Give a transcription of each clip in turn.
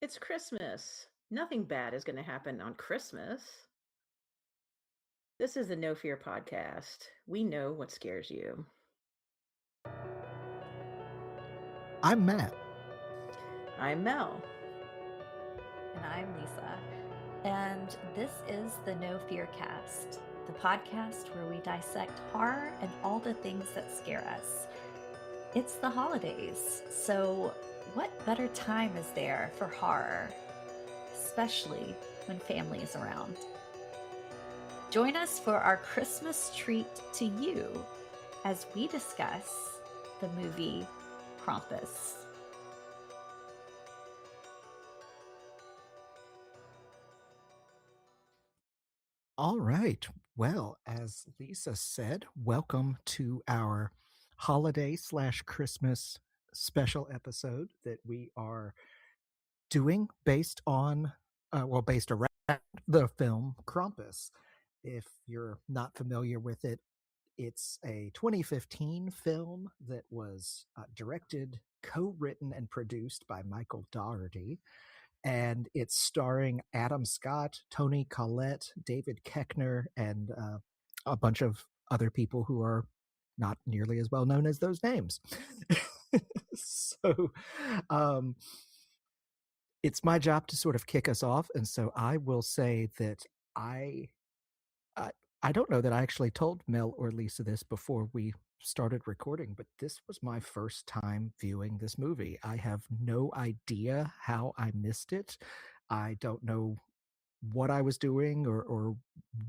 It's Christmas. Nothing bad is going to happen on Christmas. This is the No Fear podcast. We know what scares you. I'm Matt. I'm Mel. And I'm Lisa. And this is the No Fear Cast, the podcast where we dissect horror and all the things that scare us. It's the holidays, so what better time is there for horror, especially when family is around? Join us for our Christmas treat to you as we discuss the movie Krampus. All right. Well, as Lisa said, welcome to our holiday/Christmas special episode that we are doing based around the film Krampus. If you're not familiar with it, it's a 2015 film that was directed, co-written, and produced by Michael Dougherty. And it's starring Adam Scott, Toni Collete, David Koechner, and a bunch of other people who are not nearly as well known as those names. So it's my job to sort of kick us off. And so I will say that I I don't know that I actually told Mel or Lisa this before we started recording, but this was my first time viewing this movie. I have no idea how I missed it. I don't know what I was doing or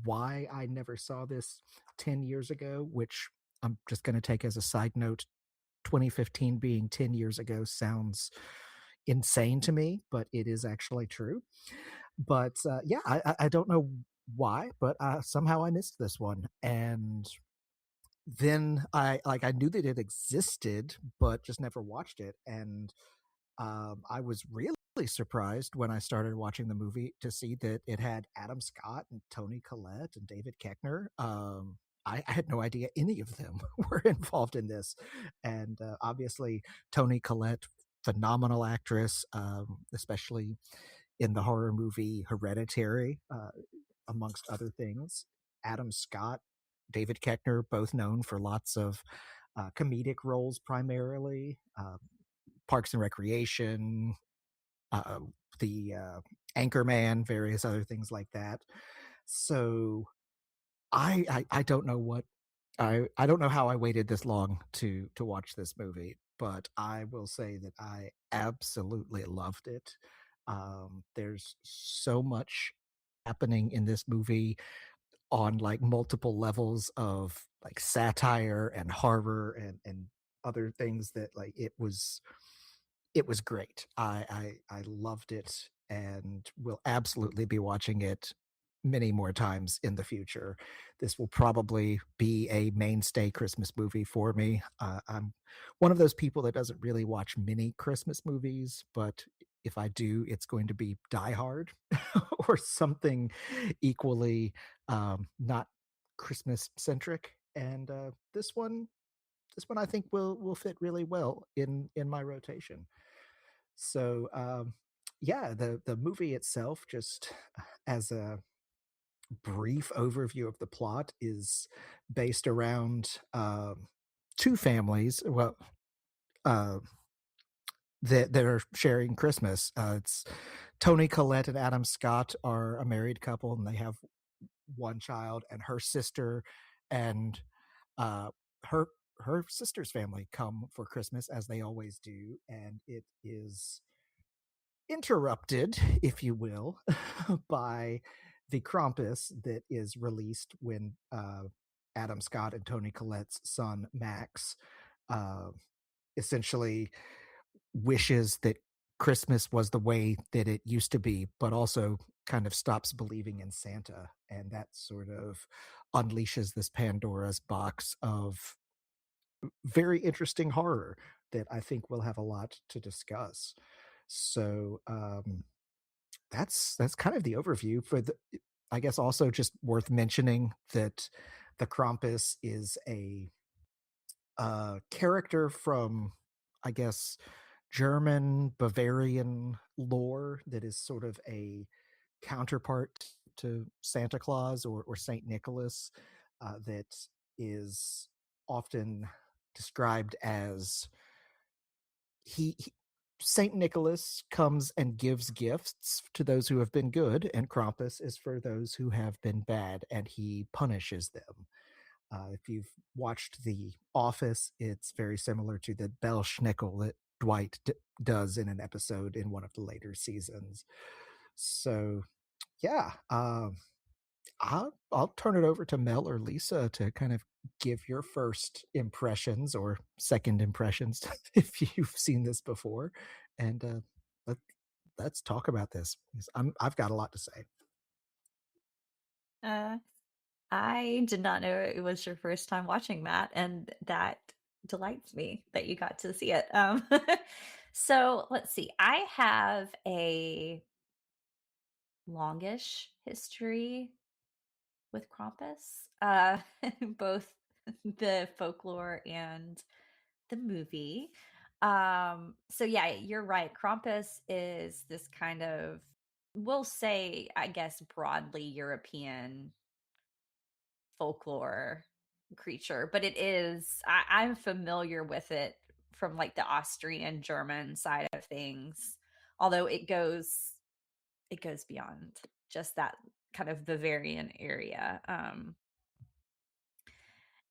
why I never saw this 10 years ago, which I'm just going to take as a side note. 2015 being 10 years ago sounds insane to me, but it is actually true. But yeah, I don't know why, but somehow I missed this one. And then I knew that it existed, but just never watched it. And I was really surprised when I started watching the movie to see that it had Adam Scott and Toni Collette and David Koechner. I had no idea any of them were involved in this. And obviously, Toni Collette, phenomenal actress, especially in the horror movie Hereditary, amongst other things. Adam Scott, David Koechner, both known for lots of comedic roles primarily. Parks and Recreation, uh, the Anchorman, various other things like that. So I don't know what I don't know how I waited this long to watch this movie, but I will say that I absolutely loved it. There's so much happening in this movie on like multiple levels of like satire and horror and other things that like it was great. I loved it and will absolutely be watching it many more times in the future. This will probably be a mainstay Christmas movie for me. I'm one of those people that doesn't really watch many Christmas movies, but if I do, it's going to be Die Hard or something equally not Christmas centric. And this one I think will fit really well in my rotation. So yeah, the movie itself, just as a brief overview of the plot, is based around two families. Well, uh, that are sharing Christmas. It's Toni Collette and Adam Scott are a married couple, and they have one child, and her sister and uh, her her sister's family come for Christmas as they always do, and it is interrupted, if you will, by the Krampus that is released when Adam Scott and Toni Collette's son Max uh, essentially wishes that Christmas was the way that it used to be, but also kind of stops believing in Santa. And that sort of unleashes this Pandora's box of very interesting horror that I think we'll have a lot to discuss. So that's kind of the overview for the. I guess also just worth mentioning that the Krampus is a character from, I guess, German Bavarian lore that is sort of a counterpart to Santa Claus or Saint Nicholas, that is often described as he Saint Nicholas comes and gives gifts to those who have been good, and Krampus is for those who have been bad, and he punishes them. If you've watched The Office, it's very similar to the Belschnickel that Dwight does in an episode in one of the later seasons. So, yeah, I'll turn it over to Mel or Lisa to kind of give your first impressions or second impressions if you've seen this before, and let, let's talk about this. 'Cause I've got a lot to say. Uh, I did not know it was your first time watching that, and that delights me that you got to see it. So let's see. I have a longish history with Krampus, both the folklore and the movie. So yeah, you're right. Krampus is this kind of, we'll say, I guess, broadly European folklore creature, but I'm familiar with it from like the Austrian German side of things. Although it goes beyond just that kind of Bavarian area.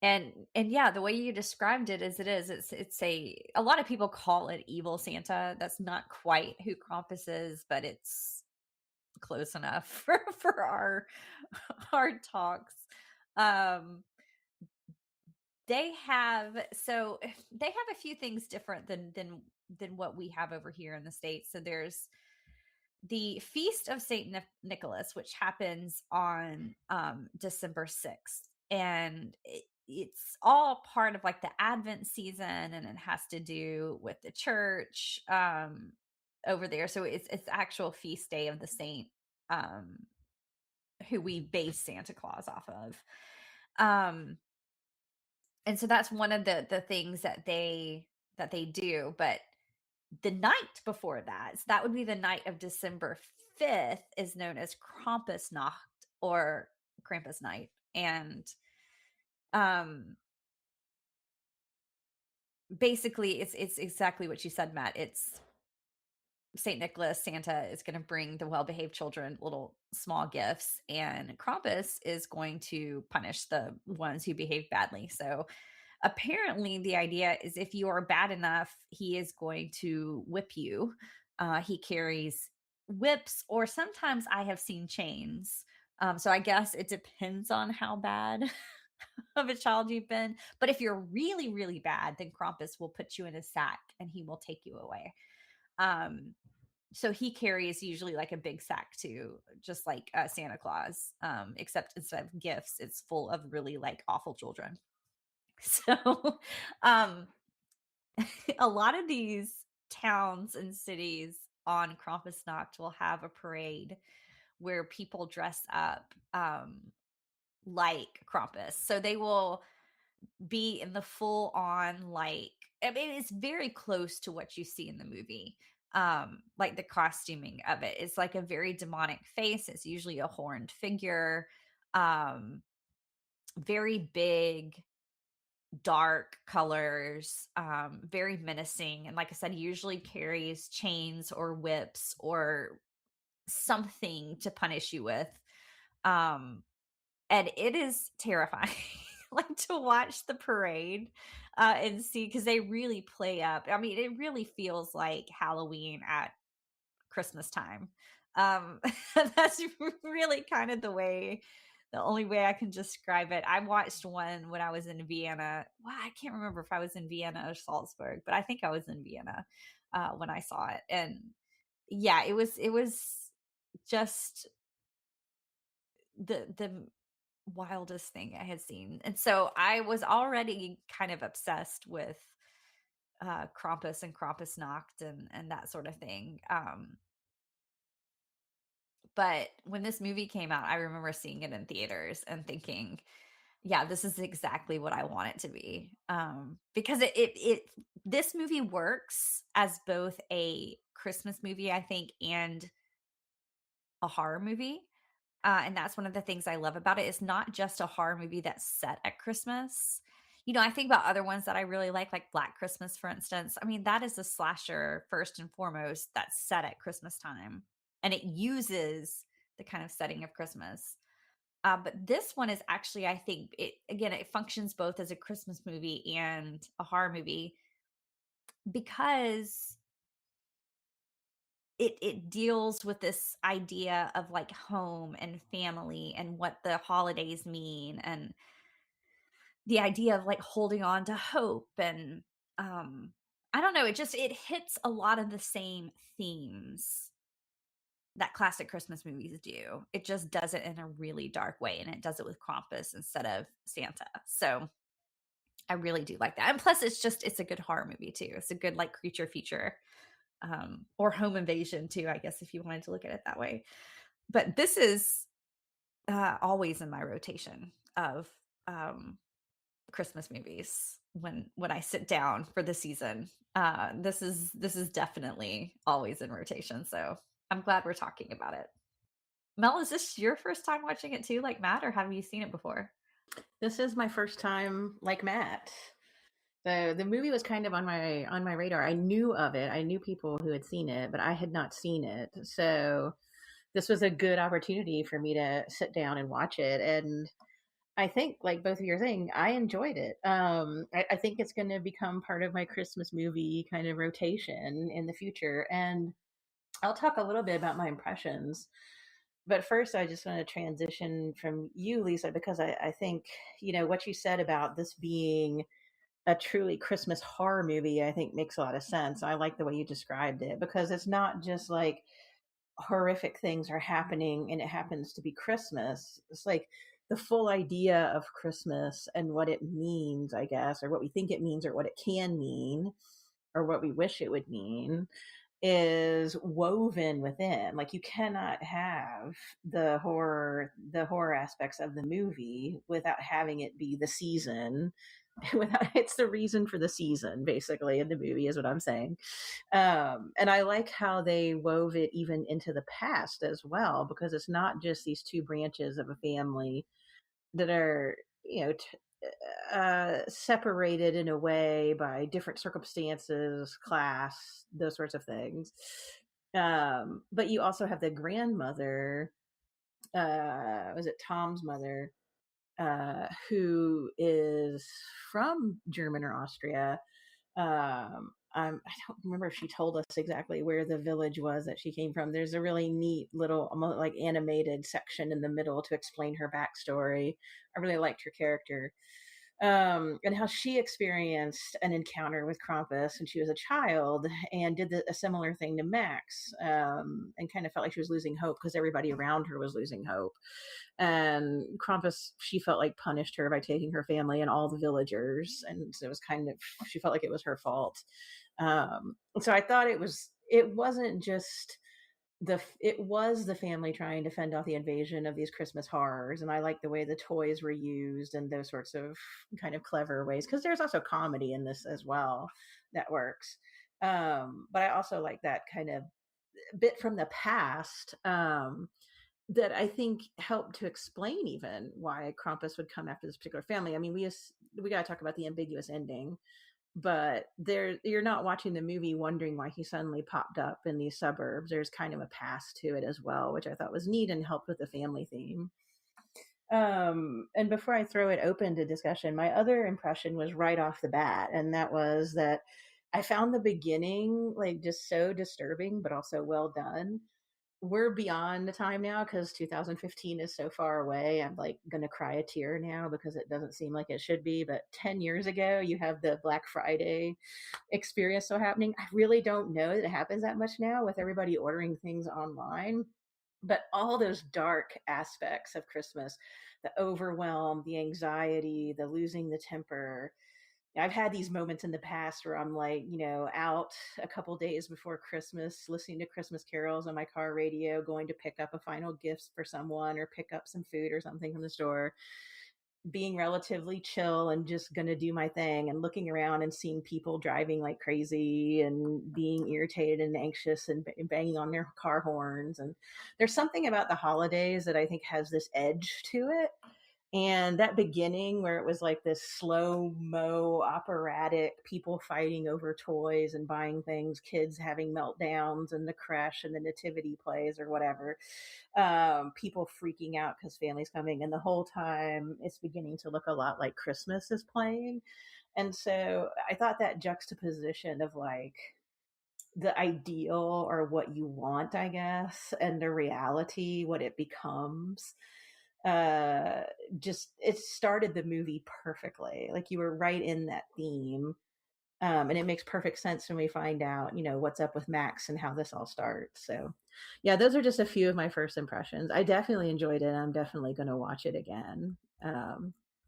And yeah, the way you described it as it is, it's a lot of people call it evil Santa. That's not quite who Krampus is, but it's close enough for our talks. Um they have a few things different than what we have over here in the States. So there's the Feast of Saint Nicholas, which happens on December 6th. And it's all part of like the Advent season, and it has to do with the church over there. So it's actual feast day of the saint, um, who we base Santa Claus off of. Um, and so that's one of the things that they do. But the night before that, so that would be the night of December 5th, is known as Krampusnacht or Krampus night. And um basically it's exactly what you said, Matt. It's Saint Nicholas, Santa is going to bring the well-behaved children little small gifts, and Krampus is going to punish the ones who behave badly. So apparently the idea is if you are bad enough, he is going to whip you. He carries whips, or sometimes I have seen chains. So I guess it depends on how bad of a child you've been. But if you're really, really bad, then Krampus will put you in a sack and he will take you away. Um, so he carries usually like a big sack too, just like Santa Claus, except instead of gifts, it's full of really like awful children. So, um, a lot of these towns and cities on Krampusnacht will have a parade where people dress up like Krampus. So they will be in the full on, like, I mean, it's very close to what you see in the movie. Like the costuming of it is like a very demonic face. It's usually a horned figure, um, very big, dark colors, very menacing. And like I said, he usually carries chains or whips or something to punish you with. Um, and it is terrifying, like, to watch the parade, and see, because they really play up. I mean, it really feels like Halloween at Christmas time. Um, that's really kind of the only way I can describe it. I watched one when I was in Vienna. Well, I can't remember if I was in Vienna or Salzburg, but I think I was in Vienna when I saw it. And yeah, it was just the wildest thing I had seen. And so I was already kind of obsessed with Krampus and Krampusnacht and that sort of thing. But when this movie came out, I remember seeing it in theaters and thinking, Yeah, this is exactly what I want it to be. Because this movie works as both a Christmas movie, I think, and a horror movie. And that's one of the things I love about it. It's not just a horror movie that's set at Christmas. I think about other ones that I really like Black Christmas, for instance. I mean, that is a slasher first and foremost that's set at Christmas time, and it uses the kind of setting of Christmas. But this one is actually, I think, it functions both as a Christmas movie and a horror movie because it deals with this idea of like home and family and what the holidays mean, and the idea of like holding on to hope, and um I don't know, it hits a lot of the same themes that classic Christmas movies do. It just does it in a really dark way, and it does it with Krampus instead of Santa. So I really do like that. And plus it's a good horror movie too. It's a good like creature feature, or home invasion too, I guess, if you wanted to look at it that way. But this is always in my rotation of um, Christmas movies when I sit down for the season. This is definitely always in rotation. So I'm glad we're talking about it. Mel, is this your first time watching it too, like Matt, or have you seen it before? This is my first time like Matt. The movie was kind of on my radar. I knew of it. I knew people who had seen it, but I had not seen it. So this was a good opportunity for me to sit down and watch it. And I think, like both of you are saying, I enjoyed it. I think it's going to become part of my Christmas movie kind of rotation in the future. And I'll talk a little bit about my impressions. But first, I just want to transition from you, Lisa, because I think, what you said about this being a truly Christmas horror movie, I think makes a lot of sense. I like the way you described it because it's not just like horrific things are happening and it happens to be Christmas. It's like the full idea of Christmas and what it means, I guess, or what we think it means, or what it can mean, or what we wish it would mean, is woven within. Like you cannot have the horror aspects of the movie without having it be the season. Without, it's the reason for the season basically in the movie is what I'm saying. And I like how they wove it even into the past as well, because it's not just these two branches of a family that are, separated in a way by different circumstances, class, those sorts of things. But you also have the grandmother, was it Tom's mother, who is from German or Austria. I don't remember if she told us exactly where the village was that she came from. There's a really neat little, almost like animated section in the middle to explain her backstory. I really liked her character. And how she experienced an encounter with Krampus when she was a child and did a similar thing to Max, and kind of felt like she was losing hope because everybody around her was losing hope. And Krampus, she felt like punished her by taking her family and all the villagers, and so it was kind of, she felt like it was her fault. So I thought it wasn't just it was the family trying to fend off the invasion of these Christmas horrors, and I like the way the toys were used and those sorts of kind of clever ways, because there's also comedy in this as well that works. But I also like that kind of bit from the past, that I think helped to explain even why Krampus would come after this particular family. I mean, we got to talk about the ambiguous ending, but you're not watching the movie wondering why he suddenly popped up in these suburbs. There's kind of a past to it as well, which I thought was neat and helped with the family theme. And before I throw it open to discussion, my other impression was right off the bat, and that was that I found the beginning like just so disturbing, but also well done. We're beyond the time now because 2015 is so far away. I'm like gonna cry a tear now because it doesn't seem like it should be. But 10 years ago, you have the Black Friday experience still happening. I really don't know that it happens that much now with everybody ordering things online. But all those dark aspects of Christmas, the overwhelm, the anxiety, the losing the temper, I've had these moments in the past where I'm like, out a couple days before Christmas, listening to Christmas carols on my car radio, going to pick up a final gift for someone or pick up some food or something from the store. being relatively chill and just going to do my thing, and looking around and seeing people driving like crazy and being irritated and anxious and banging on their car horns. And there's something about the holidays that I think has this edge to it. And that beginning where it was like this slow mo operatic, people fighting over toys and buying things, kids having meltdowns, and the crash and the nativity plays or whatever, people freaking out because family's coming, and the whole time it's beginning to look a lot like Christmas is playing. And so I thought that juxtaposition of like the ideal or what you want, I guess, and the reality, what it becomes, uh just it started the movie perfectly. Like, you were right in that theme. And it makes perfect sense when we find out, what's up with Max and how this all starts. So yeah, those are just a few of my first impressions. I definitely enjoyed it. I'm definitely going to watch it again.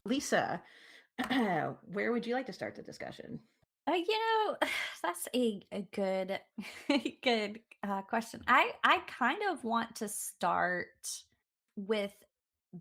Lisa, where would you like to start the discussion? That's a good good question. I kind of want to start with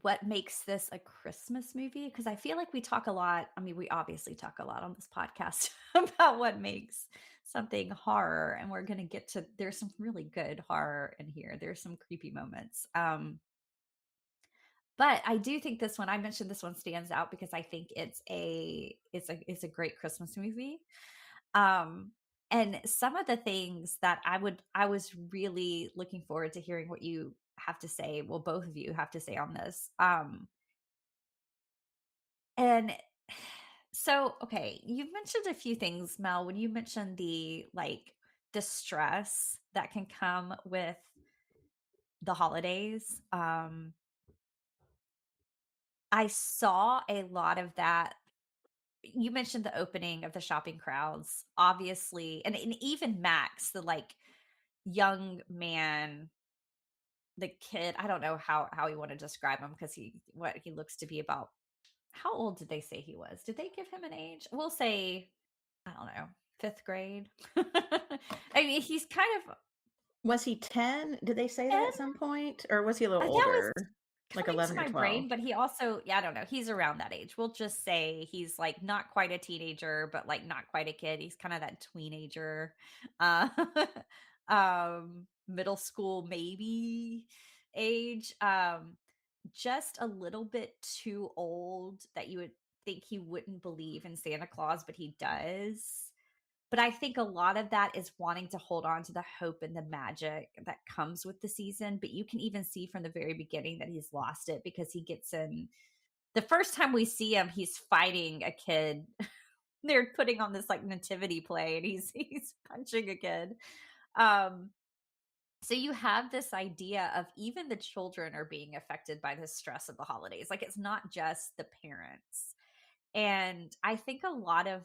what makes this a Christmas movie, because I feel like we talk a lot. I mean, we obviously talk a lot on this podcast about what makes something horror, and we're going to get to, there's some really good horror in here. There's some creepy moments. But I do think this one, I mentioned this one stands out because I think it's a great Christmas movie. Um, and some of the things that I was really looking forward to hearing what you have to say. Well, both of you have to say on this. And so, okay, you've mentioned a few things, Mel, when you mentioned the stress that can come with the holidays. I saw a lot of that. You mentioned the opening of the shopping crowds, obviously, and even Max, the young man, the kid. I don't know how you want to describe him, because he looks to be about, how old did they say he was? Did they give him an age? We'll say, I don't know, fifth grade. I mean, he's kind of Was he 10? Did they say that 10. at some point? Or was he a little That was older? Like coming to 11 or my 12? brain, but he also, yeah, I don't know. He's around that age. We'll just say he's like not quite a teenager, but like not quite a kid. He's kind of that tweenager, uh, middle school maybe age. Just a little bit too old that you would think he wouldn't believe in Santa Claus, but he does. But I think a lot of that is wanting to hold on to the hope and the magic that comes with the season. But you can even see from the very beginning that he's lost it, because he gets in, the first time we see him, he's fighting a kid. They're putting on this like nativity play, and he's punching a kid. Um, so you have this idea of even the children are being affected by the stress of the holidays. Like, it's not just the parents. And I think a lot of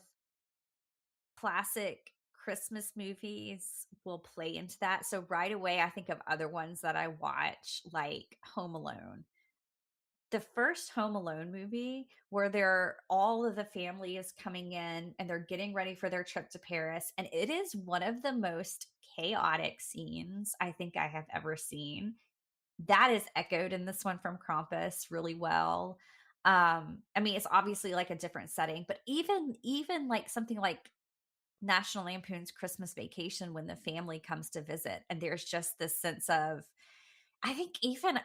classic Christmas movies will play into that. So right away, I think of other ones that I watch, like Home Alone. The first Home Alone movie, where all of the family is coming in and they're getting ready for their trip to Paris, and it is one of the most chaotic scenes I think I have ever seen. That is echoed in this one from Krampus really well. I mean, it's obviously like a different setting, but even like something like National Lampoon's Christmas Vacation, when the family comes to visit, and there's just this sense of, I think even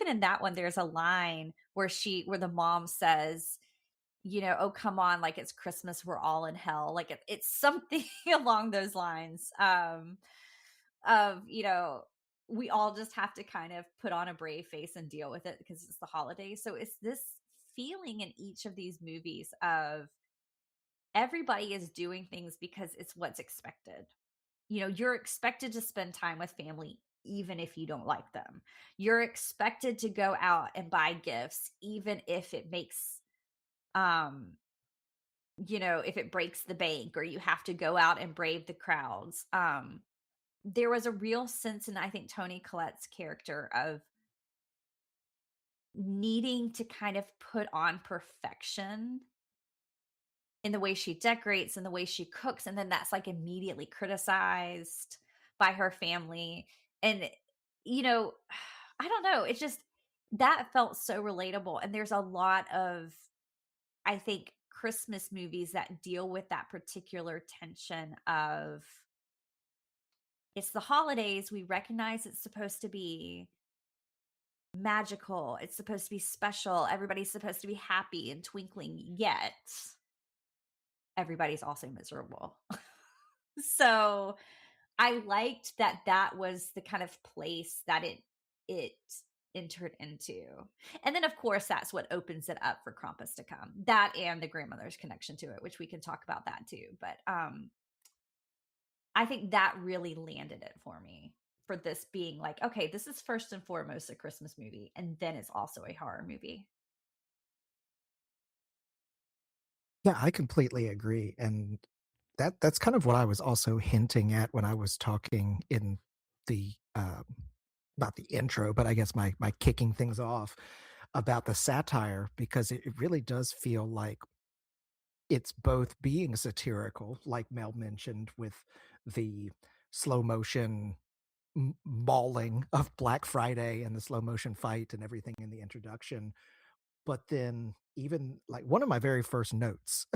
in that one, there's a line where the mom says, "Oh, come on, like it's Christmas, we're all in hell." Like it's something along those lines, of, we all just have to kind of put on a brave face and deal with it because it's the holidays. So it's this feeling in each of these movies of everybody is doing things because it's what's expected. You're expected to spend time with family even if you don't like them. You're expected to go out and buy gifts even if it makes um if it breaks the bank, or you have to go out and brave the crowds. There was a real sense in, I think, Toni Collette's character of needing to kind of put on perfection in the way she decorates and the way she cooks, and then that's like immediately criticized by her family. And you know I don't know, it just, that felt so relatable. And there's a lot of I think Christmas movies that deal with that particular tension of it's the holidays, we recognize it's supposed to be magical, it's supposed to be special, everybody's supposed to be happy and twinkling, yet everybody's also miserable. So I liked that that was the kind of place that it entered into. And then of course that's what opens it up for Krampus to come. That and the grandmother's connection to it, which we can talk about that too. But I think that really landed it for me for this being like, okay, this is first and foremost a Christmas movie, and then it's also a horror movie. Yeah, I completely agree. And that's kind of what I was also hinting at when I was talking in the not the intro, but I guess my kicking things off about the satire, because it really does feel like it's both being satirical, like Mel mentioned, with the slow motion mauling of Black Friday and the slow motion fight and everything in the introduction. But then, even like one of my very first notes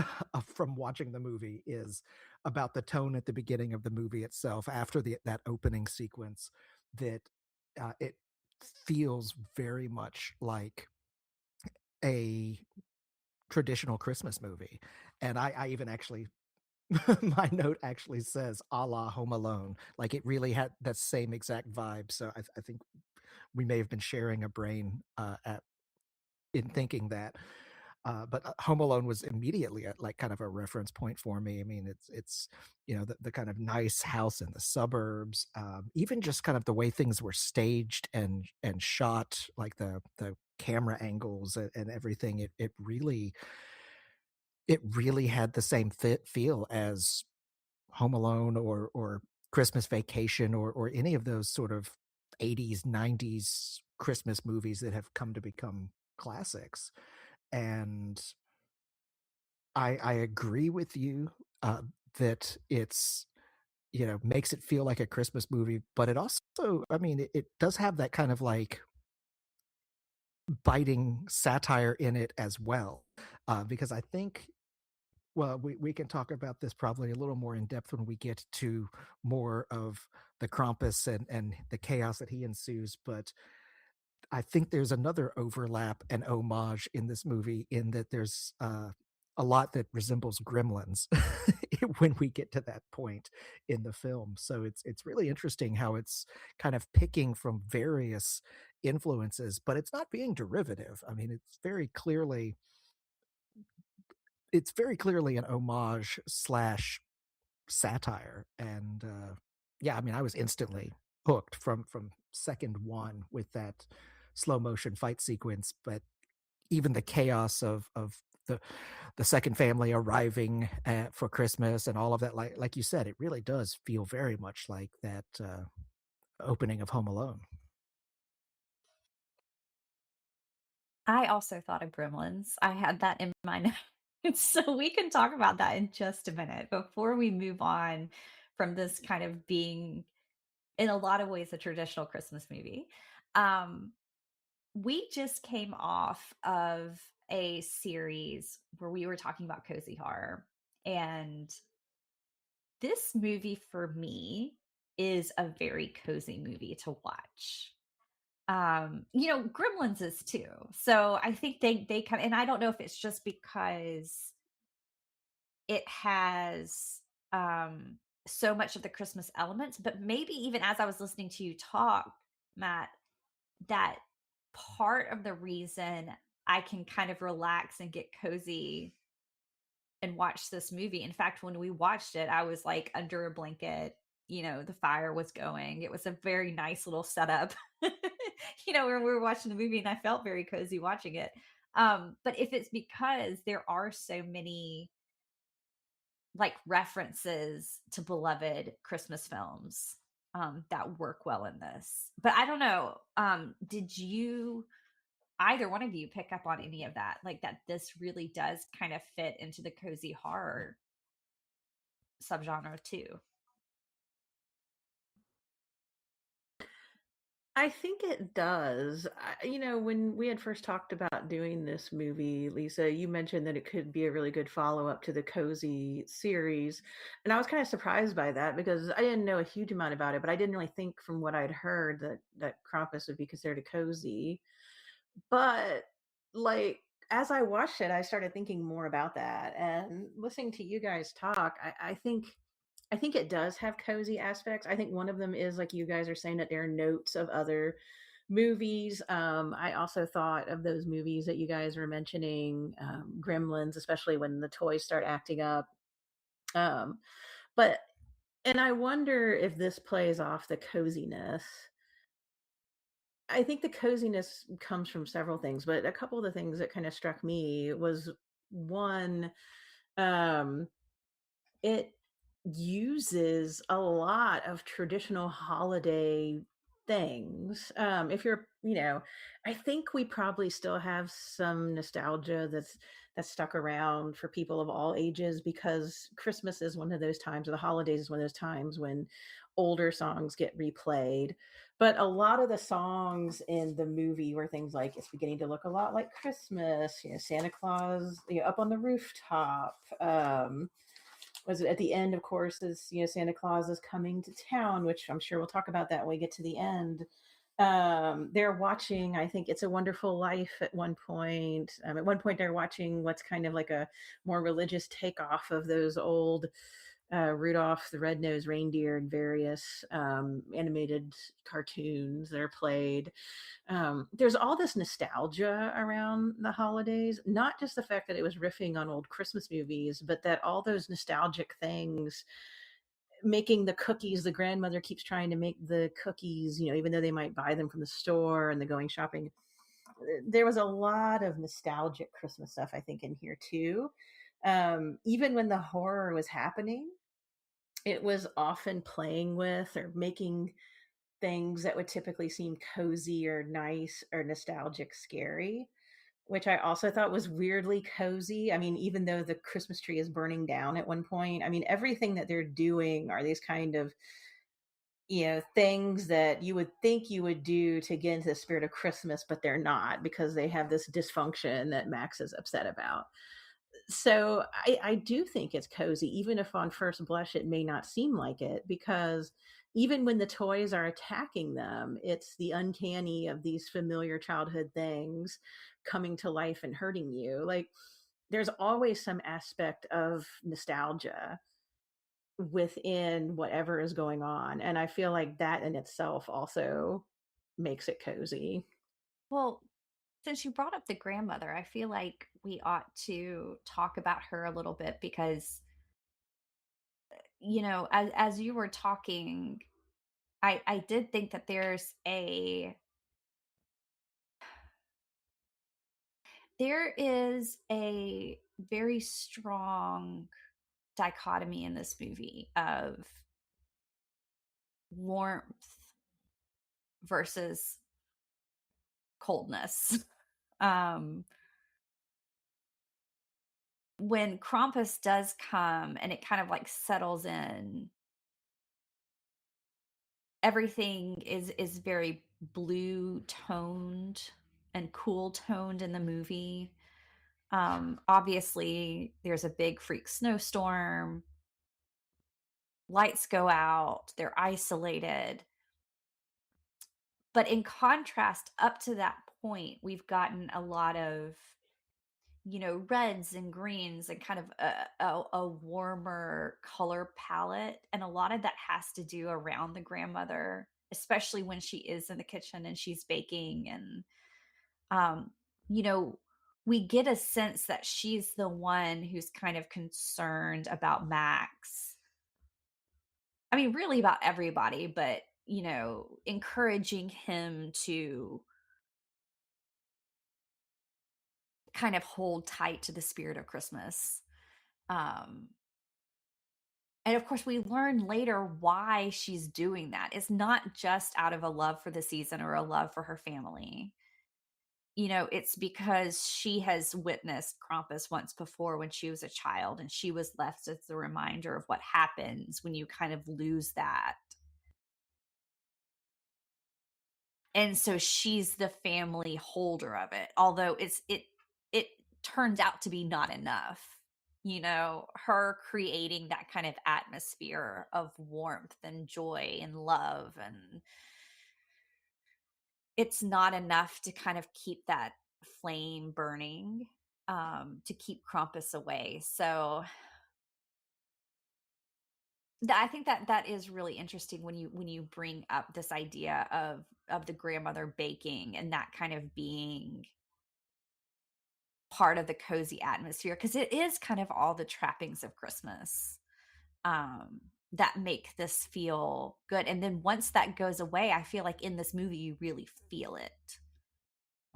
from watching the movie is about the tone at the beginning of the movie itself, after that opening sequence, that it feels very much like a traditional Christmas movie. And I even actually my note actually says a la Home Alone. Like it really had that same exact vibe. So I think we may have been sharing a brain in thinking that. But Home Alone was immediately like kind of a reference point for me. I mean, it's the kind of nice house in the suburbs, even just kind of the way things were staged and shot, like the camera angles and everything. It really had the same feel as Home Alone or Christmas Vacation or any of those sort of 80s, 90s Christmas movies that have come to become classics. And I agree with you that it's makes it feel like a Christmas movie, but it also, I mean, it does have that kind of like biting satire in it as well, because I think, well, we can talk about this probably a little more in depth when we get to more of the Krampus and the chaos that he ensues. But I think there's another overlap and homage in this movie, in that there's a lot that resembles Gremlins when we get to that point in the film. So it's really interesting how it's kind of picking from various influences, but it's not being derivative. I mean, it's very clearly an homage slash satire. And yeah, I mean, I was instantly hooked from second one with that slow motion fight sequence. But even the chaos of the second family arriving for Christmas and all of that, like you said, it really does feel very much like that opening of Home Alone. I also thought of Gremlins. I had that in my notes. So we can talk about that in just a minute before we move on from this kind of being, in a lot of ways, a traditional Christmas movie. Um, we just came off of a series where we were talking about cozy horror. And this movie for me is a very cozy movie to watch. Gremlins is too. So I think they kind of, and I don't know if it's just because it has so much of the Christmas elements, but maybe even as I was listening to you talk, Matt, that part of the reason I can kind of relax and get cozy and watch this movie. In fact, when we watched it, I was like under a blanket, the fire was going. It was a very nice little setup, when we were watching the movie, and I felt very cozy watching it. But if it's because there are so many like references to beloved Christmas films that work well in this. But I don't know. Did you either one of you pick up on any of that? Like that this really does kind of fit into the cozy horror subgenre too. I think it does. When we had first talked about doing this movie, Lisa, you mentioned that it could be a really good follow-up to the Cozy series. And I was kind of surprised by that because I didn't know a huge amount about it, but I didn't really think from what I'd heard that Krampus would be considered a cozy. But like as I watched it, I started thinking more about that and listening to you guys talk, I think it does have cozy aspects. I think one of them is like you guys are saying that there are notes of other movies. I also thought of those movies that you guys were mentioning, Gremlins, especially when the toys start acting up. Um, but and I wonder if this plays off the coziness. I think the coziness comes from several things, but a couple of the things that kind of struck me was one, um, it uses a lot of traditional holiday things. If you're, I think we probably still have some nostalgia that's stuck around for people of all ages because Christmas is one of those times, or the holidays is one of those times when older songs get replayed. But a lot of the songs in the movie were things like "It's beginning to look a lot like Christmas," Santa Claus, up on the rooftop. Was it at the end, of course, is Santa Claus is coming to town, which I'm sure we'll talk about that when we get to the end. They're watching, I think, It's a Wonderful Life at one point. At one point they're watching what's kind of like a more religious takeoff of those old Rudolph the Red-Nosed Reindeer and various animated cartoons that are played. There's all this nostalgia around the holidays, not just the fact that it was riffing on old Christmas movies, but that all those nostalgic things, making the cookies, the grandmother keeps trying to make the cookies, even though they might buy them from the store and the going shopping. There was a lot of nostalgic Christmas stuff, I think, in here too. Even when the horror was happening, it was often playing with or making things that would typically seem cozy or nice or nostalgic scary, which I also thought was weirdly cozy. I mean, even though the Christmas tree is burning down at one point, I mean, everything that they're doing are these kind of, things that you would think you would do to get into the spirit of Christmas, but they're not because they have this dysfunction that Max is upset about. So I do think it's cozy, even if on first blush it may not seem like it, because even when the toys are attacking them, it's the uncanny of these familiar childhood things coming to life and hurting you. Like there's always some aspect of nostalgia within whatever is going on. And I feel like that in itself also makes it cozy. Well, since you brought up the grandmother, I feel like we ought to talk about her a little bit because, as you were talking, I did think that there is a very strong dichotomy in this movie of warmth versus coldness. Um, when Krampus does come and it kind of like settles in, everything is very blue toned and cool toned in the movie. Obviously, there's a big freak snowstorm. Lights go out. They're isolated. But in contrast, up to that point, we've gotten a lot of reds and greens and kind of a warmer color palette. And a lot of that has to do around the grandmother, especially when she is in the kitchen and she's baking. And, um, you know, we get a sense that she's the one who's kind of concerned about Max. I mean, really about everybody, but, encouraging him to kind of hold tight to the spirit of Christmas. Um, and of course, we learn later why she's doing that. It's not just out of a love for the season or a love for her family. It's because she has witnessed Krampus once before when she was a child, and she was left as a reminder of what happens when you kind of lose that. And so she's the family holder of it, although it turns out to be not enough. You know, her creating that kind of atmosphere of warmth and joy and love, and it's not enough to kind of keep that flame burning, to keep Krampus away. So I think that is really interesting when you bring up this idea of the grandmother baking and that kind of being part of the cozy atmosphere, because it is kind of all the trappings of Christmas, um, that make this feel good. And then once that goes away, I feel like in this movie you really feel it.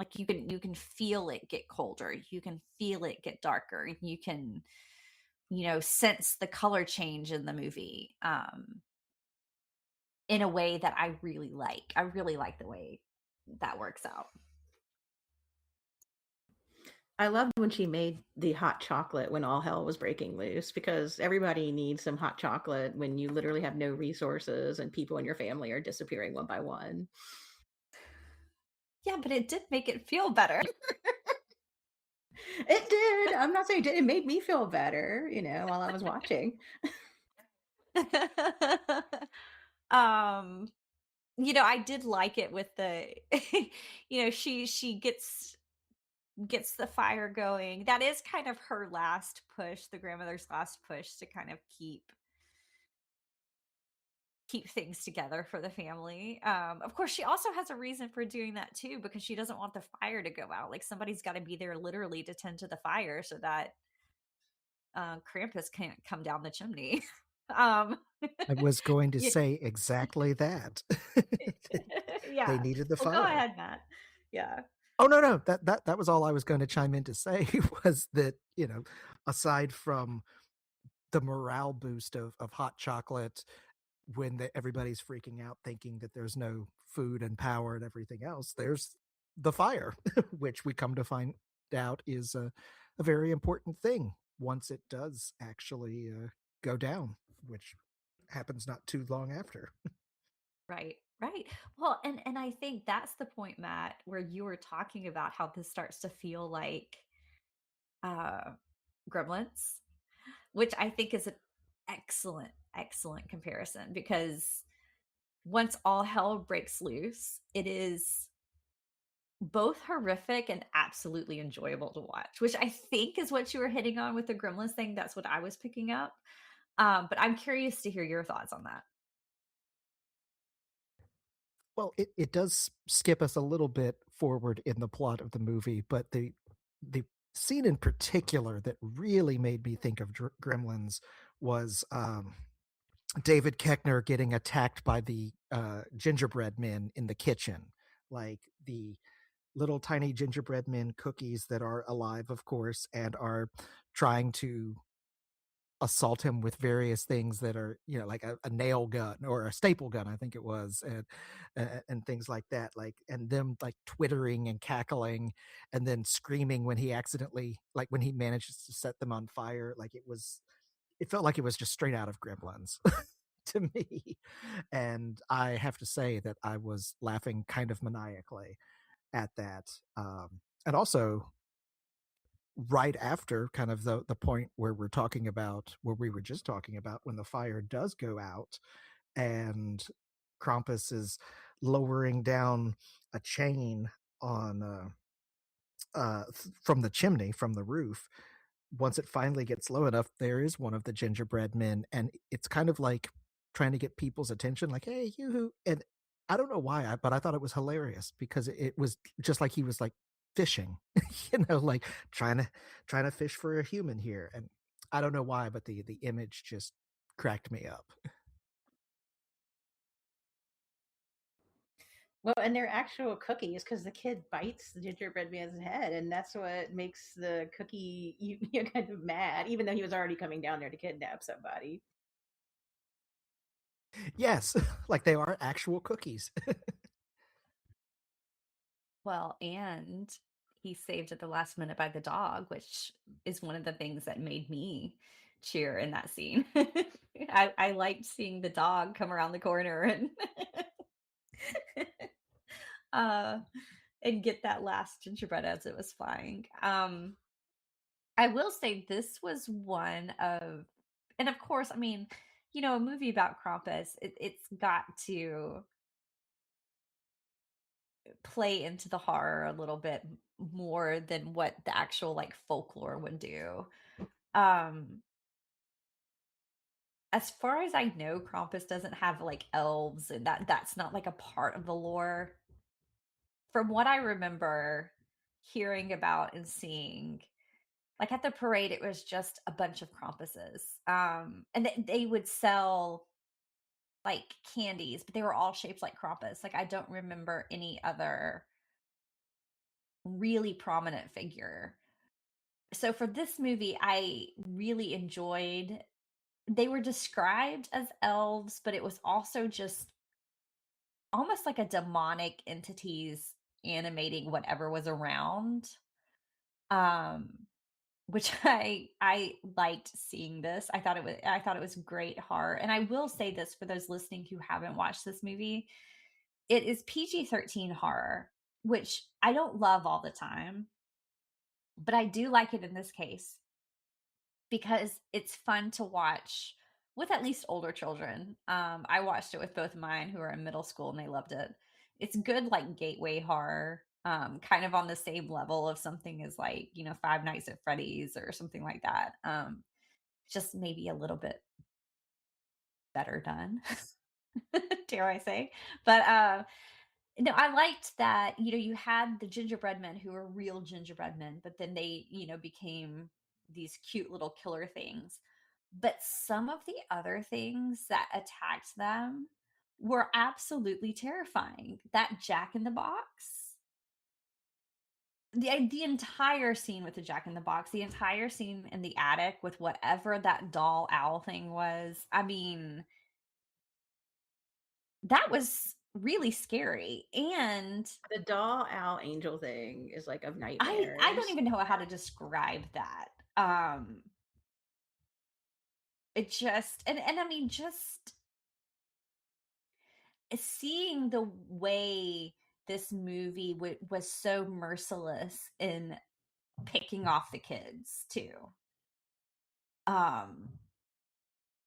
Like you can feel it get colder, you can feel it get darker, you can, sense the color change in the movie, in a way that I really like. I really like the way that works out. I loved when she made the hot chocolate when all hell was breaking loose, because everybody needs some hot chocolate when you literally have no resources and people in your family are disappearing one by one. Yeah, but it did make it feel better. It did. I'm not saying it did. It made me feel better, while I was watching. um I did like it with the she gets the fire going. That is kind of her last push, the grandmother's last push to kind of keep things together for the family. Of course, she also has a reason for doing that too, because she doesn't want the fire to go out. Like, somebody's got to be there literally to tend to the fire so that Krampus can't come down the chimney. um, I was going to yeah, say exactly that. They yeah. needed the Well, go fire. ahead, Matt. Yeah. Oh no, that was all I was going to chime in to say was that, aside from the morale boost of hot chocolate when everybody's freaking out thinking that there's no food and power and everything else, there's the fire, which we come to find out is a very important thing once it does actually go down, which happens not too long after. Right, right. Well, and I think that's the point, Matt, where you were talking about how this starts to feel like uh Gremlins, which I think is an excellent, excellent comparison, because once all hell breaks loose, it is both horrific and absolutely enjoyable to watch, which I think is what you were hitting on with the Gremlins thing. That's what I was picking up. But I'm curious to hear your thoughts on that. Well, it does skip us a little bit forward in the plot of the movie, but the scene in particular that really made me think of Gremlins was David Keckner getting attacked by the gingerbread men in the kitchen, like the little tiny gingerbread men cookies that are alive, of course, and are trying to assault him with various things that are, like a nail gun or a staple gun, I think it was, and things like that, like, and them like twittering and cackling and then screaming when he accidentally, like when he manages to set them on fire. Like, it felt like it was just straight out of Gremlins to me. And I have to say that I was laughing kind of maniacally at that. And also, right after kind of the point where we were just talking about, when the fire does go out and Krampus is lowering down a chain on from the chimney, from the roof. Once it finally gets low enough, there is one of the gingerbread men, and it's kind of like trying to get people's attention, like, "Hey, you!" And I don't know why, but I thought it was hilarious because it was just like he was like fishing, like trying to fish for a human here. And I don't know why, but the image just cracked me up. Well, and they're actual cookies, because the kid bites the gingerbread man's head, and that's what makes the cookie you kind of mad, even though he was already coming down there to kidnap somebody. Yes, like they are actual cookies. Well, and he's saved at the last minute by the dog, which is one of the things that made me cheer in that scene. I liked seeing the dog come around the corner and and get that last gingerbread as it was flying. I will say this was one of, and of course, I mean, a movie about Krampus, it's got to play into the horror a little bit more than what the actual like folklore would do. Um, as far as I know, Krampus doesn't have like elves, and that's not like a part of the lore. From what I remember hearing about and seeing, like at the parade, it was just a bunch of Krampuses. And they would sell like candies, but they were all shaped like Krampus. Like I don't remember any other really prominent figure. So for this movie, I really enjoyed, they were described as elves, but it was also just almost like a demonic entities animating whatever was around. Um which I liked seeing this. I thought it was great horror. And I will say this for those listening who haven't watched this movie, it is PG-13 horror, which I don't love all the time, but I do like it in this case because it's fun to watch with at least older children. I watched it with both of mine who are in middle school and they loved it. It's good like gateway horror, kind of on the same level of something as like, Five Nights at Freddy's or something like that. Just maybe a little bit better done, dare I say. But no, I liked that, you had the gingerbread men who were real gingerbread men, but then they, became these cute little killer things. But some of the other things that attacked them were absolutely terrifying. That Jack in the Box, the entire scene with the Jack in the Box, the entire scene in the attic with whatever that doll owl thing was. I mean, that was really scary. And The doll owl angel thing is like of I don't nightmares. even know how to describe that. It just, and I mean, just seeing the way this movie was so merciless in picking off the kids too, um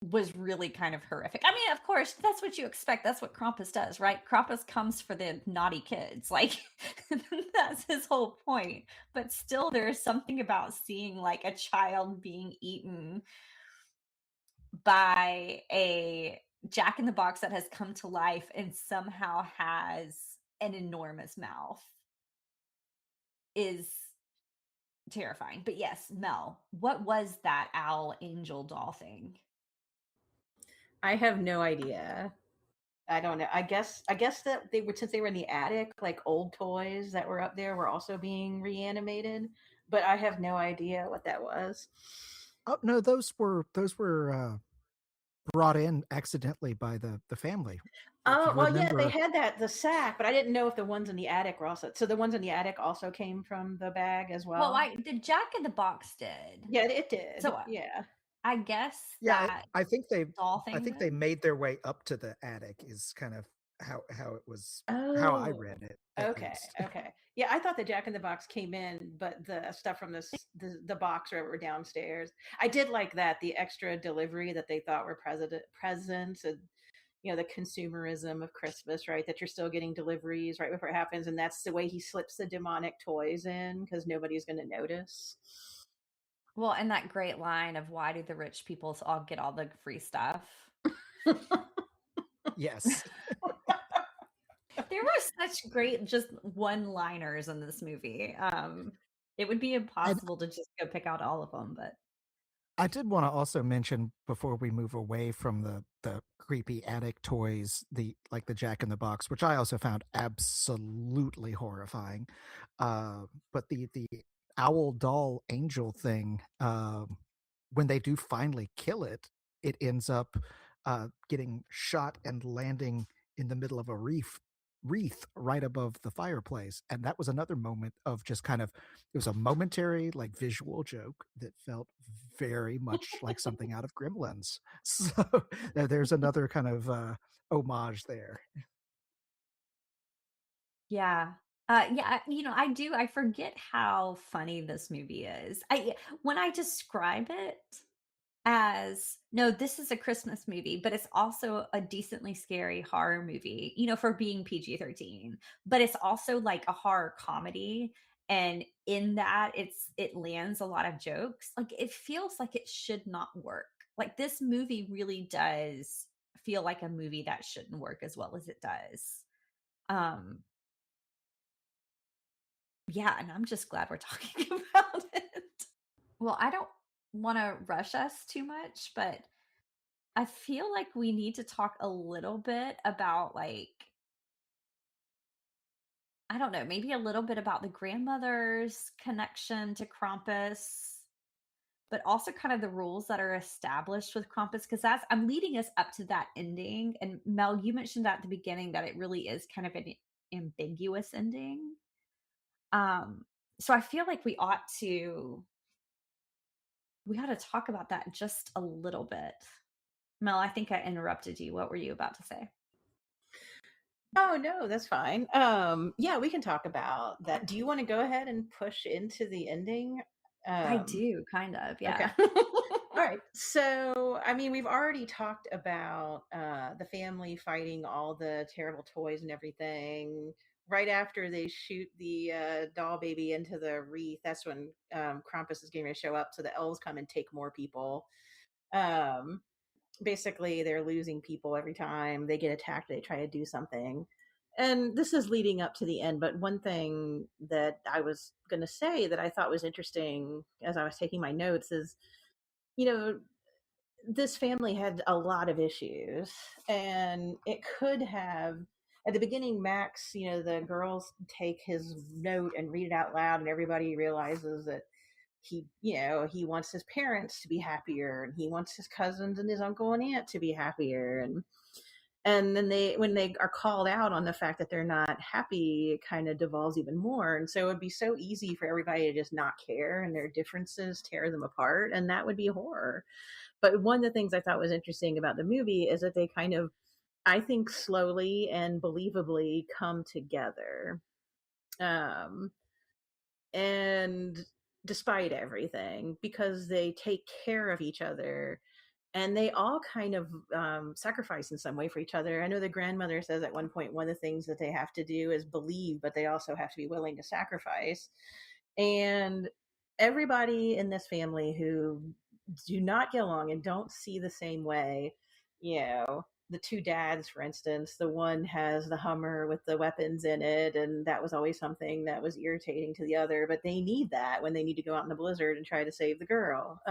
was really kind of horrific. I mean, of course, that's what you expect. That's what Krampus does, right? Krampus comes for the naughty kids. Like that's his whole point. But still there's something about seeing like a child being eaten by a Jack in the Box that has come to life and somehow has an enormous mouth is terrifying. But yes, Mel, what was that owl angel doll thing? I have no idea. I don't know. I guess that they were, since they were in the attic, like old toys that were up there were also being reanimated, but I have no idea what that was. Oh no, those were brought in accidentally by the family. If Oh, you well, yeah, they remember, had the sack, but I didn't know if the ones in the attic were also. So the ones in the attic also came from the bag as Well, well. the Jack in the Box did. Yeah, it did. So Yeah. I guess yeah, that I think they doll I thing think they did. made their way up to the attic is kind of how it was, how I Oh, read it at okay, least. okay. Yeah, I thought the Jack in the Box came in, but the stuff from the box or were downstairs. I did like that, the extra delivery that they thought were presents, and the consumerism of Christmas, right? That you're still getting deliveries right before it happens, and that's the way he slips the demonic toys in because nobody's going to notice. Well, and that great line of why do the rich people all get all the free stuff? Yes. There were such great just one-liners in this movie. It would be And impossible to just go pick out all of them, but I did want to also mention before we move away from the creepy attic toys, the like the Jack in the Box, which I also found absolutely horrifying. But the owl doll angel thing, when they do finally kill it, it ends up getting shot and landing in the middle of a wreath right above the fireplace. And that was another moment of just kind of, it was a momentary like visual joke that felt very much like something out of Gremlins. So there's another kind of homage there. Yeah. Yeah, I forget how funny this movie is. When I describe it as, no, this is a Christmas movie, but it's also a decently scary horror movie, for being PG-13. But it's also like a horror comedy. And in that, it lands a lot of jokes. Like it feels like it should not work. Like this movie really does feel like a movie that shouldn't work as well as it does. Um, yeah, and I'm just glad we're talking about it. Well, I don't want to rush us too much, but I feel like we need to talk a little bit about, like, I don't know, maybe a little bit about the grandmother's connection to Krampus, but also kind of the rules that are established with Krampus, because I'm leading us up to that ending. And Mel, you mentioned at the beginning that it really is kind of an ambiguous ending. Um, so I feel like we ought to talk about that just a little bit. Mel, I think I interrupted you. What were you about to say? Oh no, that's fine. Yeah, we can talk about that. Do you want to go ahead and push into the ending? I Um, do, kind of, okay. yeah. All right. So, I mean, we've already talked about the family fighting all the terrible toys and everything. Right after they shoot the doll baby into the wreath, that's when Krampus is getting ready to show up. So the elves come and take more people. Um, Basically, they're losing people every time they get attacked. They try to do something. And this is leading up to the end. But one thing that I was going to say that I thought was interesting as I was taking my notes is, you know, this family had a lot of issues, and it could have at the beginning. Max, the girls take his note and read it out loud, and everybody realizes that he wants his parents to be happier, and he wants his cousins and his uncle and aunt to be happier, and then when they are called out on the fact that they're not happy, it kind of devolves even more. And so it'd be so easy for everybody to just not care, and their differences tear them apart, and that would be horror. But one of the things I thought was interesting about the movie is that they kind of, I think, slowly and believably come together. Um, and despite everything, because they take care of each other, and they all kind of sacrifice in some way for each other. I know the grandmother says at one point one of the things that they have to do is believe, but they also have to be willing to sacrifice. And everybody in this family who do not get along and don't see the same way, the two dads, for instance, the one has the Hummer with the weapons in it, and that was always something that was irritating to the other, but they need that when they need to go out in the blizzard and try to save the girl.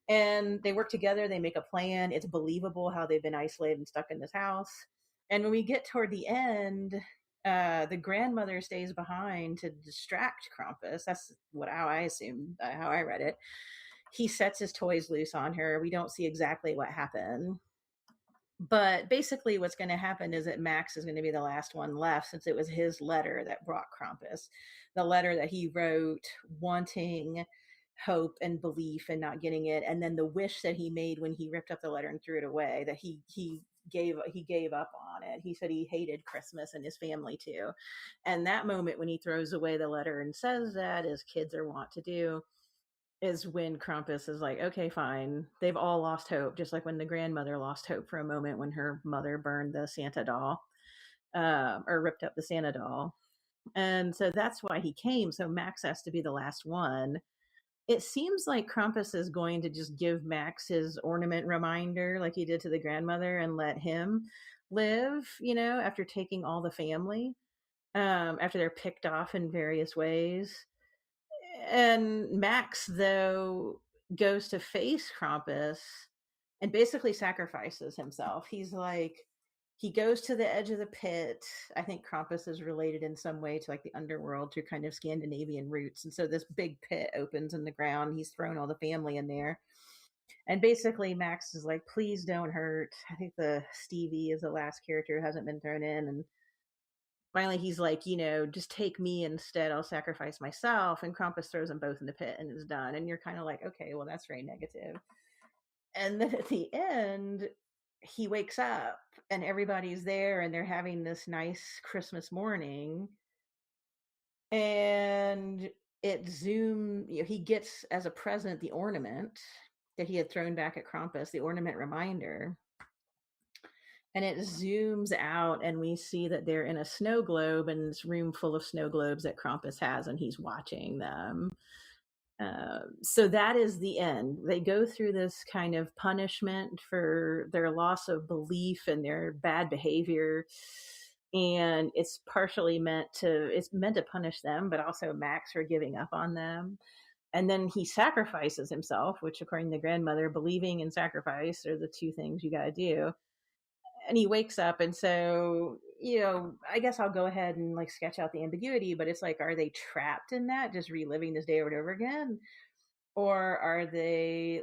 And they work together, they make a plan. It's believable how they've been isolated and stuck in this house. And when we get toward the end, the grandmother stays behind to distract Krampus. That's how I assumed, how I read it. He sets his toys loose on her. We don't see exactly what happened. But basically, what's going to happen is that Max is going to be the last one left, since it was his letter that brought Krampus. The letter that he wrote wanting hope and belief and not getting it, and then the wish that he made when he ripped up the letter and threw it away, that he gave up on it. He said he hated Christmas and his family too. And that moment when he throws away the letter and says that, as kids are wont to do, is when Krampus is like, okay, fine. They've all lost hope, just like when the grandmother lost hope for a moment when her mother burned the Santa doll, or ripped up the Santa doll. And so that's why he came. So Max has to be the last one. It seems like Krampus is going to just give Max his ornament reminder, like he did to the grandmother, and let him live, after taking all the family, after they're picked off in various ways. And Max, though, goes to face Krampus and basically sacrifices himself. He's like, he goes to the edge of the pit. I think Krampus is related in some way to like the underworld through kind of Scandinavian roots. And so this big pit opens in the ground. He's thrown all the family in there. And basically, Max is like, please don't hurt. I think the Stevie is the last character who hasn't been thrown in. And finally, he's like, just take me instead. I'll sacrifice myself. And Krampus throws them both in the pit and is done. And you're kind of like, okay, well, that's very negative. And then at the end, he wakes up and everybody's there and they're having this nice Christmas morning, and he gets as a present the ornament that he had thrown back at Krampus, the ornament reminder. And it zooms out and we see that they're in a snow globe, and this room full of snow globes that Krampus has, and he's watching them. So that is the end. They go through this kind of punishment for their loss of belief and their bad behavior, and it's meant to punish them, but also Max for giving up on them. And then he sacrifices himself, which according to the grandmother, believing and sacrifice are the two things you got to do. And he wakes up, and so, I guess I'll go ahead and like sketch out the ambiguity, but it's like, are they trapped in that, just reliving this day over and over again? Or are they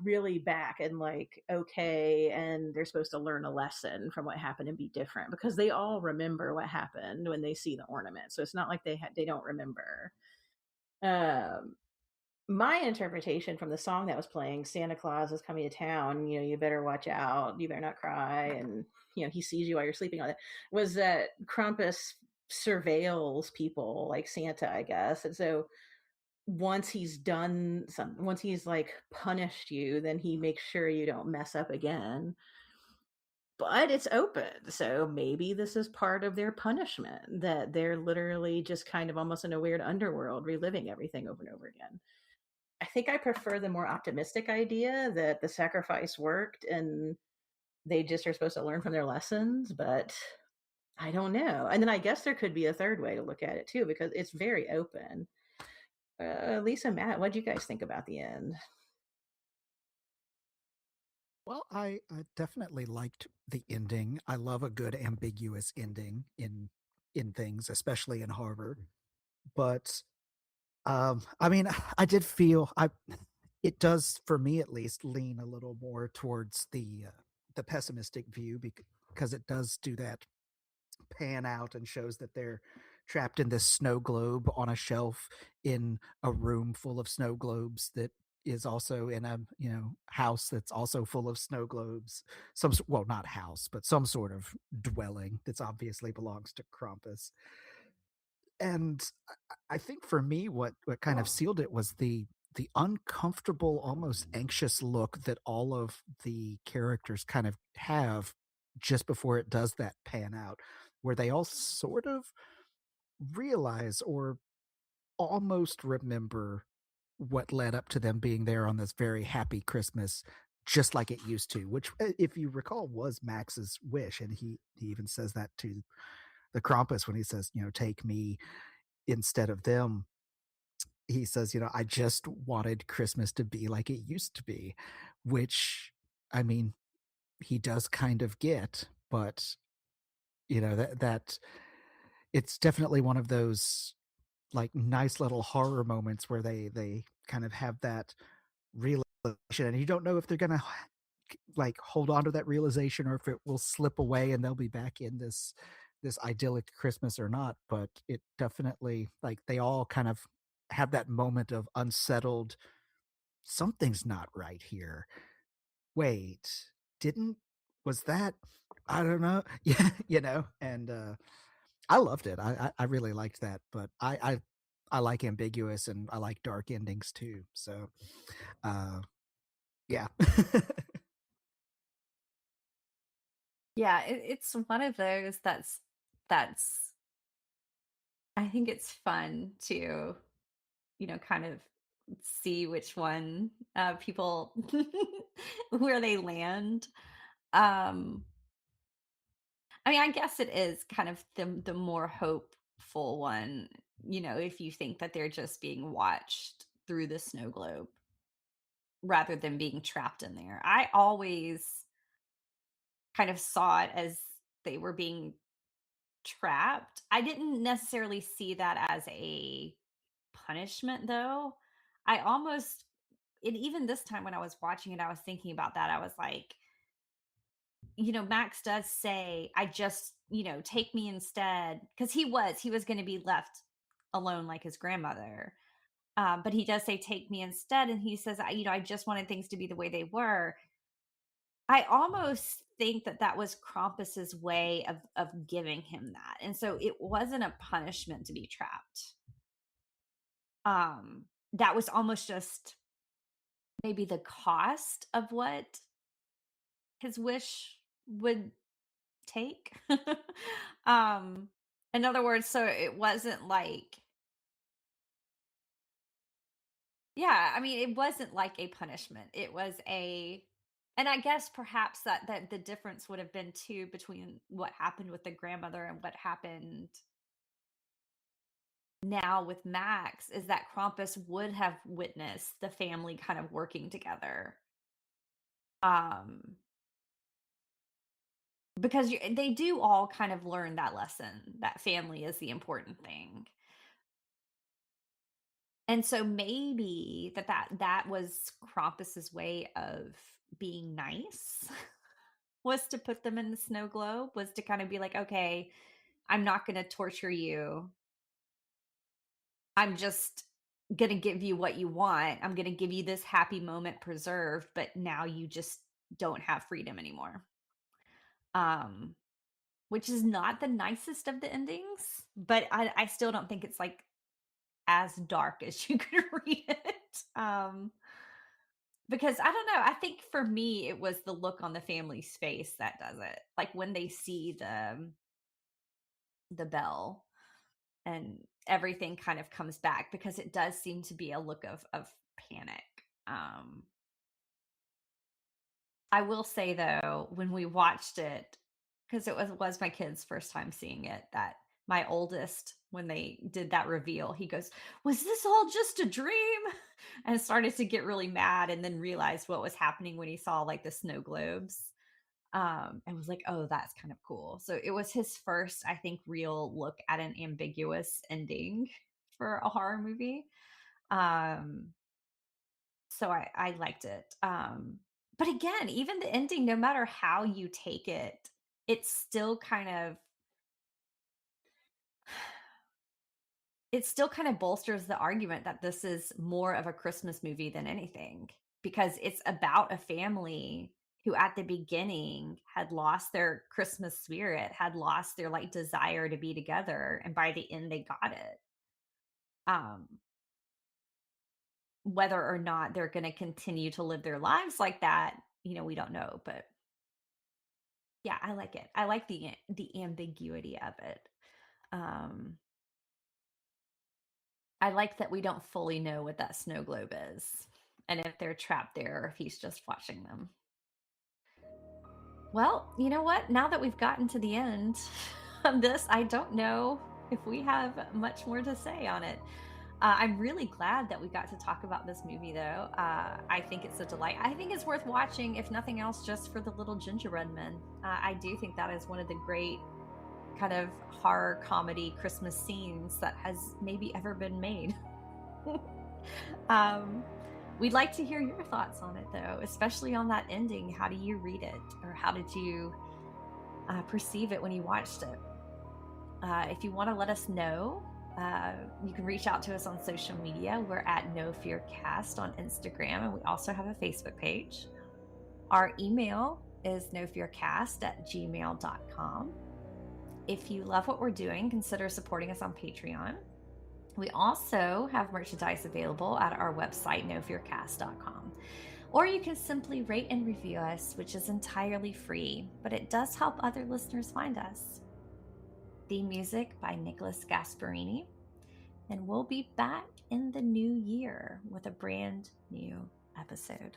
really back and like okay, and they're supposed to learn a lesson from what happened and be different? Because they all remember what happened when they see the ornament, so it's not like they don't remember. um my interpretation from the song that was playing, Santa Claus is coming to town, you better watch out, you better not cry, and he sees you while you're sleeping, all that, was that Krampus surveils people like Santa, I guess. And so once he's like punished you, then he makes sure you don't mess up again. But it's open, so maybe this is part of their punishment, that they're literally just kind of almost in a weird underworld reliving everything over and over again. I think I prefer the more optimistic idea that the sacrifice worked and they just are supposed to learn from their lessons, but I don't know. And then I guess there could be a third way to look at it too, because it's very open. Lisa, Matt, what do you guys think about the end? Well, I definitely liked the ending. I love a good ambiguous ending in things, especially in horror. But I mean, I did feel it does, for me at least, lean a little more towards the pessimistic view, because it does do that pan out and shows that they're trapped in this snow globe on a shelf in a room full of snow globes that is also in a house that's also full of snow globes. Well, not house, but some sort of dwelling that's obviously belongs to Krampus. And I think for me, what kind of sealed it was the uncomfortable, almost anxious look that all of the characters kind of have just before it does that pan out, where they all sort of realize or almost remember what led up to them being there on this very happy Christmas, just like it used to, which, if you recall, was Max's wish. And he even says that to the Krampus when he says, take me instead of them. He says, I just wanted Christmas to be like it used to be, which, I mean, he does kind of get, but that it's definitely one of those like nice little horror moments where they kind of have that realization, and you don't know if they're gonna like hold on to that realization or if it will slip away and they'll be back in this idyllic Christmas or not. But it definitely, like, they all kind of have that moment of unsettled, something's not right here. Wait, didn't was that, I don't know. Yeah, and I loved it. I really liked that, but I like ambiguous and I like dark endings too. So yeah. Yeah, it's one of those that's I think it's fun to, kind of see which one people where they land. Um I mean, I guess it is kind of the more hopeful one, if you think that they're just being watched through the snow globe rather than being trapped in there. I always kind of saw it as they were being trapped. I didn't necessarily see that as a punishment though. I almost and even this time when I was watching it, I was thinking about that. I was like, Max does say, I just, take me instead. Cause he was going to be left alone like his grandmother. But he does say, take me instead. And he says, I just wanted things to be the way they were. I almost think that that was Krampus's way of giving him that. And so it wasn't a punishment to be trapped. That was almost just maybe the cost of what his wish would take. um in other words, so it wasn't like, yeah, I mean, it wasn't like a punishment. It was a, and I guess perhaps that the difference would have been too between what happened with the grandmother and what happened now with Max is that Krampus would have witnessed the family kind of working together. Um because they do all kind of learn that lesson that family is the important thing. And so maybe that was Krampus's way of being nice was to put them in the snow globe, was to kind of be like, okay, I'm not going to torture you. I'm just going to give you what you want. I'm going to give you this happy moment preserved, but now you just don't have freedom anymore. Um, which is not the nicest of the endings, but I still don't think it's like as dark as you could read it. Because I don't know, I think for me it was the look on the family's face that does it. Like when they see the bell and everything kind of comes back, because it does seem to be a look of panic. Um I will say though, when we watched it, because it was my kid's first time seeing it, that my oldest, when they did that reveal, he goes, "Was this all just a dream?" And started to get really mad, and then realized what was happening when he saw like the snow globes. And was like, "Oh, that's kind of cool." So it was his first, I think, real look at an ambiguous ending for a horror movie. Um, so I liked it. But again, even the ending, no matter how you take it, it's still kind of it still kind of bolsters the argument that this is more of a Christmas movie than anything, because it's about a family who at the beginning had lost their Christmas spirit, had lost their like desire to be together, and by the end they got it. Um whether or not they're going to continue to live their lives like that, we don't know, but yeah, I like it. I like the ambiguity of it. Um I like that we don't fully know what that snow globe is, and if they're trapped there or if he's just watching them. Well, you know what? Now that we've gotten to the end of this, I don't know if we have much more to say on it. I'm really glad that we got to talk about this movie, though. I think it's a delight. I think it's worth watching, if nothing else, just for the little gingerbread men. I do think that is one of the great kind of horror comedy Christmas scenes that has maybe ever been made. um, we'd like to hear your thoughts on it, though, especially on that ending. How do you read it, or how did you perceive it when you watched it? If you want to let us know, you can reach out to us on social media. We're at No Fear Cast on Instagram, and we also have a Facebook page. Our email is nofearcast@gmail.com. If you love what we're doing, consider supporting us on Patreon. We also have merchandise available at our website, nofearcast.com. Or you can simply rate and review us, which is entirely free, but it does help other listeners find us. Theme music by Nicholas Gasparini. And we'll be back in the new year with a brand new episode.